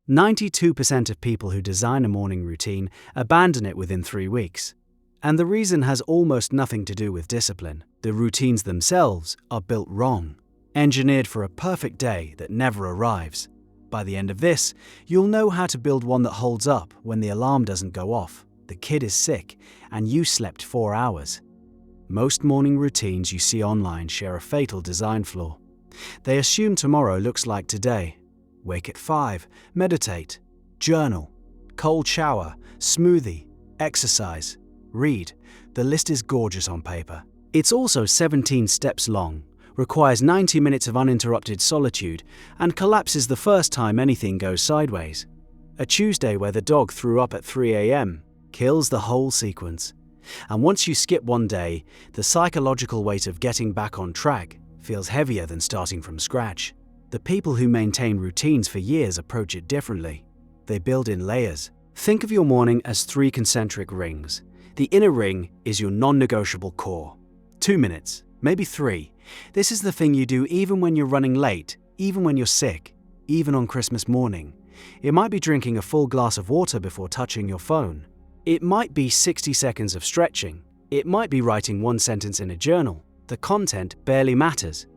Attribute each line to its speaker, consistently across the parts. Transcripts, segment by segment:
Speaker 1: 92% of people who design a morning routine abandon it within 3 weeks. And the reason has almost nothing to do with discipline. The routines themselves are built wrong, engineered for a perfect day that never arrives. By the end of this, you'll know how to build one that holds up when the alarm doesn't go off, the kid is sick, and you slept 4 hours. Most morning routines you see online share a fatal design flaw. They assume tomorrow looks like today. Wake at 5, meditate, journal, cold shower, smoothie, exercise, read. The list is gorgeous on paper. It's also 17 steps long, requires 90 minutes of uninterrupted solitude, and collapses the first time anything goes sideways. A Tuesday where the dog threw up at 3 a.m. kills the whole sequence. And once you skip one day, the psychological weight of getting back on track feels heavier than starting from scratch. The people who maintain routines for years approach it differently. They build in layers. Think of your morning as 3 concentric rings. The inner ring is your non-negotiable core. 2 minutes, maybe 3. This is the thing you do even when you're running late, even when you're sick, even on Christmas morning. It might be drinking a full glass of water before touching your phone. It might be 60 seconds of stretching. It might be writing 1 sentence in a journal. The content barely matters.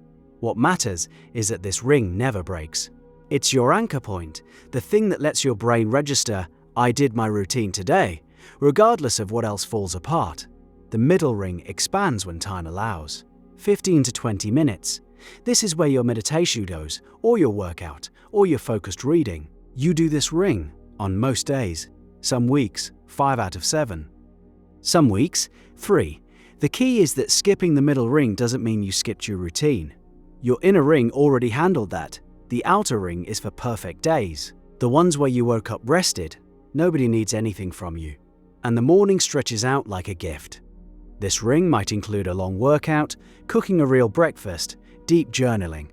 Speaker 1: What matters is that this ring never breaks. It's your anchor point, the thing that lets your brain register, I did my routine today, regardless of what else falls apart. The middle ring expands when time allows. 15 to 20 minutes. This is where your meditation goes, or your workout, or your focused reading. You do this ring on most days. Some weeks, 5 out of 7. Some weeks, 3. The key is that skipping the middle ring doesn't mean you skipped your routine. Your inner ring already handled that. The outer ring is for perfect days. The ones where you woke up rested. Nobody needs anything from you. And the morning stretches out like a gift. This ring might include a long workout, cooking a real breakfast, deep journaling.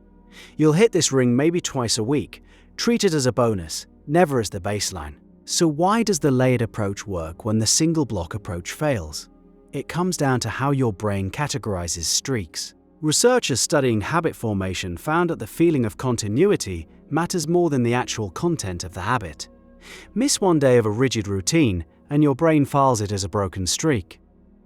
Speaker 1: You'll hit this ring maybe twice a week. Treat it as a bonus, never as the baseline. So why does the layered approach work when the single block approach fails? It comes down to how your brain categorizes streaks. Researchers studying habit formation found that the feeling of continuity matters more than the actual content of the habit. Miss one day of a rigid routine and your brain files it as a broken streak.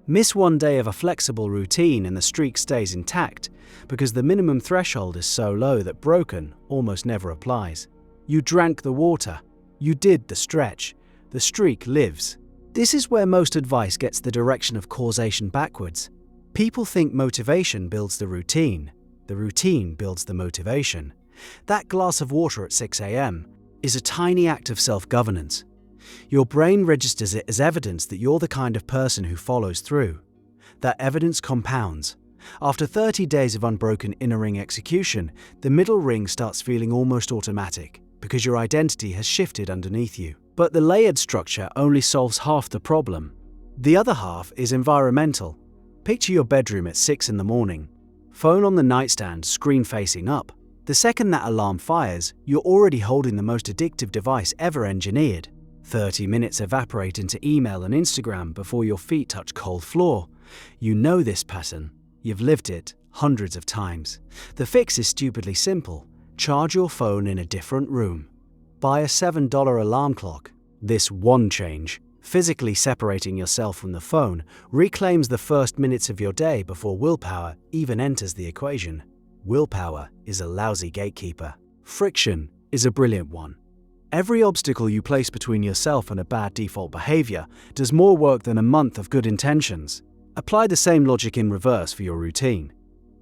Speaker 1: Miss one day of a flexible routine and the streak stays intact because the minimum threshold is so low that broken almost never applies. You drank the water. You did the stretch. The streak lives. This is where most advice gets the direction of causation backwards. People think motivation builds the routine builds the motivation. That glass of water at 6 a.m. is a tiny act of self-governance. Your brain registers it as evidence that you're the kind of person who follows through. That evidence compounds. After 30 days of unbroken inner ring execution, the middle ring starts feeling almost automatic because your identity has shifted underneath you. But the layered structure only solves half the problem. The other half is environmental. Picture your bedroom at 6 in the morning. Phone on the nightstand, screen facing up. The second that alarm fires, you're already holding the most addictive device ever engineered. 30 minutes evaporate into email and Instagram before your feet touch cold floor. You know this pattern. You've lived it hundreds of times. The fix is stupidly simple. Charge your phone in a different room. Buy a $7 alarm clock. This one change, physically separating yourself from the phone, reclaims the first minutes of your day before willpower even enters the equation. Willpower is a lousy gatekeeper. Friction is a brilliant one. Every obstacle you place between yourself and a bad default behavior does more work than a month of good intentions. Apply the same logic in reverse for your routine.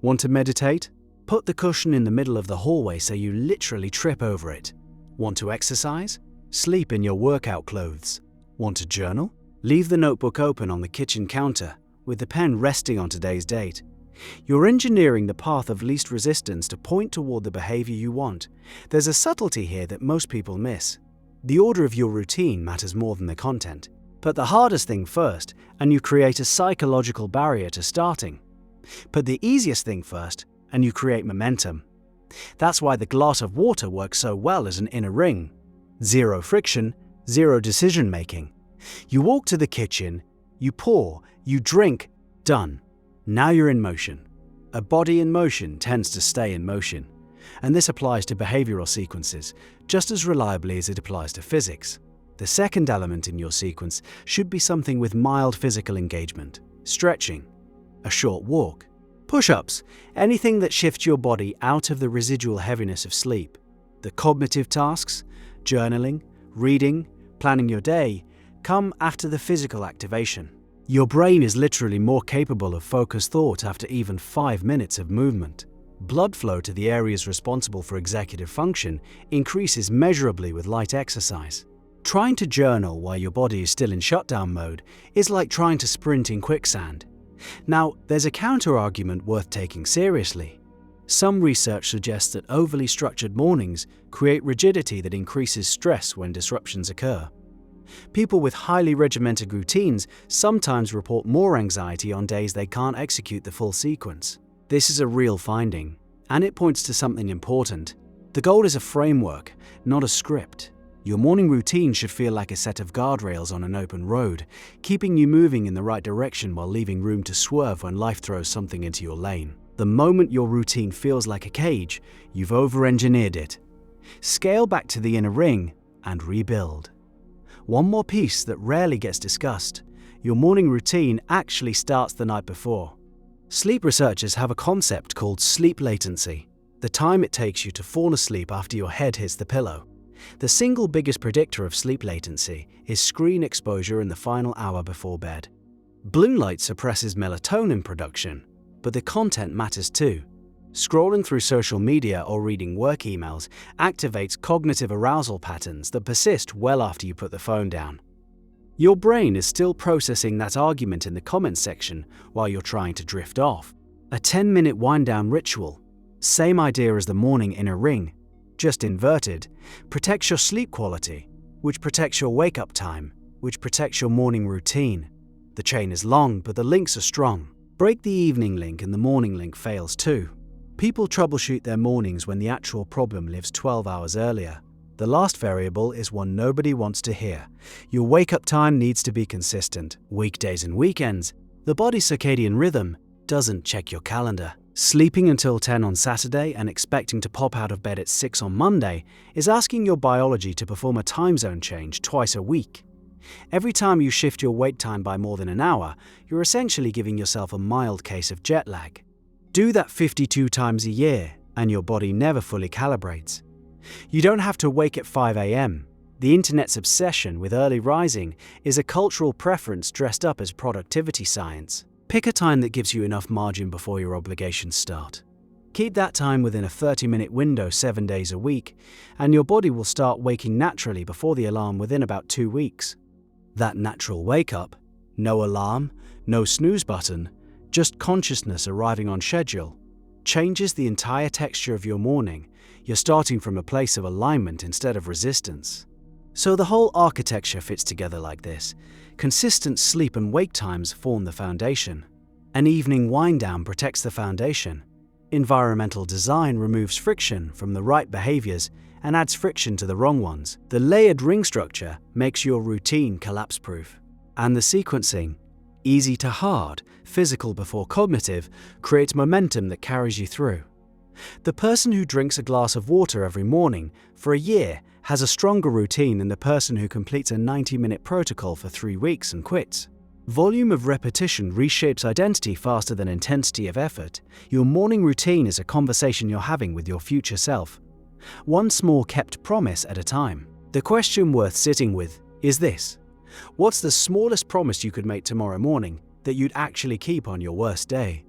Speaker 1: Want to meditate? Put the cushion in the middle of the hallway so you literally trip over it. Want to exercise? Sleep in your workout clothes. Want to journal? Leave the notebook open on the kitchen counter with the pen resting on today's date. You're engineering the path of least resistance to point toward the behavior you want. There's a subtlety here that most people miss. The order of your routine matters more than the content. Put the hardest thing first, and you create a psychological barrier to starting. Put the easiest thing first, and you create momentum. That's why the glass of water works so well as an inner ring. Zero friction, zero decision making. You walk to the kitchen, you pour, you drink, done. Now you're in motion. A body in motion tends to stay in motion. and this applies to behavioral sequences just as reliably as it applies to physics. The second element in your sequence should be something with mild physical engagement: stretching, a short walk, push-ups, anything that shifts your body out of the residual heaviness of sleep. The cognitive tasks, journaling, reading, planning your day, come after the physical activation. Your brain is literally more capable of focused thought after even 5 minutes of movement. Blood flow to the areas responsible for executive function increases measurably with light exercise. Trying to journal while your body is still in shutdown mode is like trying to sprint in quicksand. Now, there's a counter-argument worth taking seriously. Some research suggests that overly structured mornings create rigidity that increases stress when disruptions occur. People with highly regimented routines sometimes report more anxiety on days they can't execute the full sequence. This is a real finding, and it points to something important. The goal is a framework, not a script. Your morning routine should feel like a set of guardrails on an open road, keeping you moving in the right direction while leaving room to swerve when life throws something into your lane. The moment your routine feels like a cage, you've over-engineered it. Scale back to the inner ring and rebuild. One more piece that rarely gets discussed: your morning routine actually starts the night before. Sleep researchers have a concept called sleep latency, the time it takes you to fall asleep after your head hits the pillow. The single biggest predictor of sleep latency is screen exposure in the final hour before bed. Blue light suppresses melatonin production, but the content matters too. Scrolling through social media or reading work emails activates cognitive arousal patterns that persist well after you put the phone down. Your brain is still processing that argument in the comments section while you're trying to drift off. A 10-minute wind-down ritual, same idea as the morning inner ring, just inverted, protects your sleep quality, which protects your wake-up time, which protects your morning routine. The chain is long, but the links are strong. Break the evening link and the morning link fails too. People troubleshoot their mornings when the actual problem lives 12 hours earlier. The last variable is one nobody wants to hear. Your wake-up time needs to be consistent. Weekdays and weekends. The body's circadian rhythm doesn't check your calendar. Sleeping until 10 on Saturday and expecting to pop out of bed at 6 on Monday is asking your biology to perform a time zone change twice a week. Every time you shift your wake time by more than an hour, you're essentially giving yourself a mild case of jet lag. Do that 52 times a year, and your body never fully calibrates. You don't have to wake at 5 a.m. The internet's obsession with early rising is a cultural preference dressed up as productivity science. Pick a time that gives you enough margin before your obligations start. Keep that time within a 30-minute window 7 days a week, and your body will start waking naturally before the alarm within about 2 weeks. That natural wake-up, no alarm, no snooze button, just consciousness arriving on schedule, changes the entire texture of your morning. You're starting from a place of alignment instead of resistance. So the whole architecture fits together like this. Consistent sleep and wake times form the foundation. An evening wind-down protects the foundation. Environmental design removes friction from the right behaviors and adds friction to the wrong ones. The layered ring structure makes your routine collapse-proof. And the sequencing, easy to hard, physical before cognitive, creates momentum that carries you through. The person who drinks a glass of water every morning for a year has a stronger routine than the person who completes a 90-minute protocol for 3 weeks and quits. Volume of repetition reshapes identity faster than intensity of effort. Your morning routine is a conversation you're having with your future self. One small kept promise at a time. The question worth sitting with is this: what's the smallest promise you could make tomorrow morning that you'd actually keep on your worst day?